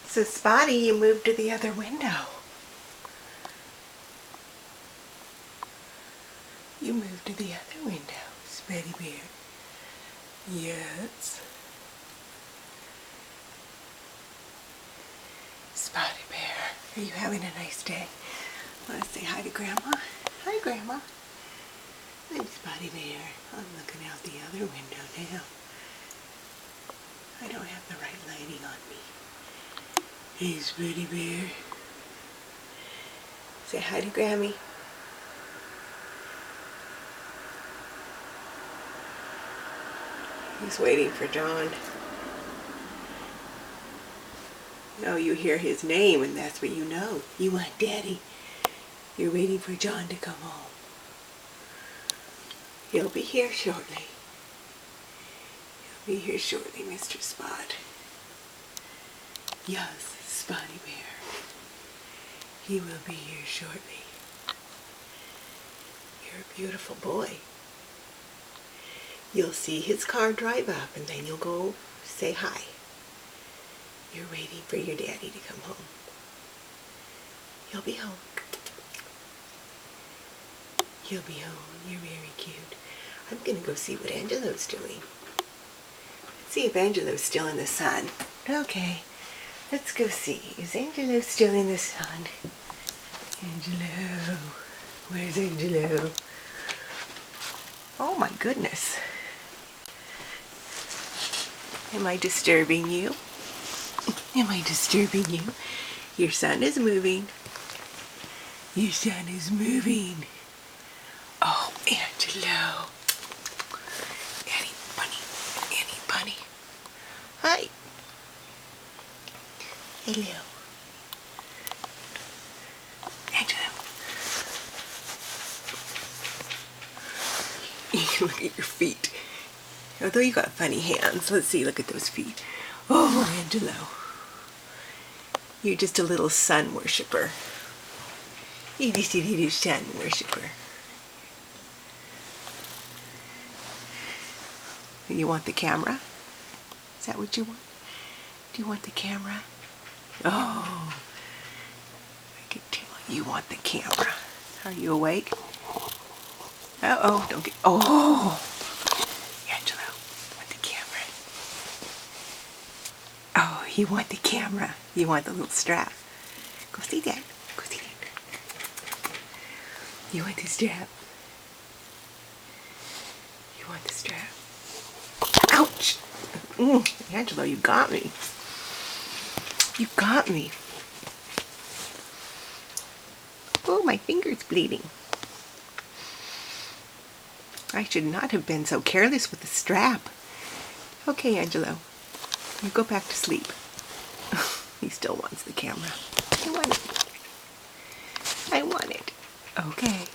So Spotty, you moved to the other window. You moved to the other window, Spotty Bear. Yes. Spotty Bear, are you having a nice day? Want to say hi to Grandma? Hi, Grandma. I'm Spotty Bear. I'm looking out the other window now. I don't have the right lighting on me. Hey, Spotty Bear. Say hi to Grammy. He's waiting for John. No, you hear his name and that's what you know. You want Daddy. You're waiting for John to come home. He'll be here shortly. He'll be here shortly, Mr. Spot. Yes, Spotty Bear. He will be here shortly. You're a beautiful boy. You'll see his car drive up and then you'll go say hi. You're waiting for your daddy to come home. He'll be home. He'll be home. You're very cute. I'm going to go see what Angelo's doing. Let's see if Angelo's still in the sun. Okay, let's go see. Is Angelo still in the sun? Angelo. Where's Angelo? Oh my goodness. Am I disturbing you? Am I disturbing you? Your sun is moving. Your sun is moving. Oh, Angelo. Annie Bunny. Annie Bunny. Hi. Hello. Angelo. Look at your feet. Although you got funny hands. Let's see, look at those feet. Oh, Angelo. You're just a little sun worshiper. You're just a little sun worshiper. You want the camera? Is that what you want? Do you want the camera? Oh, I can tell you want the camera. Are you awake? Uh-oh, don't get... Oh! Angelo, want the camera. Oh, you want the camera. You want the little strap. Go see that. Go see that. You want the strap. You want the strap. Ouch! Angelo, you got me. You got me. Oh, my finger's bleeding. I should not have been so careless with the strap. Okay, Angelo, you go back to sleep. He still wants the camera. I want it. I want it. Okay.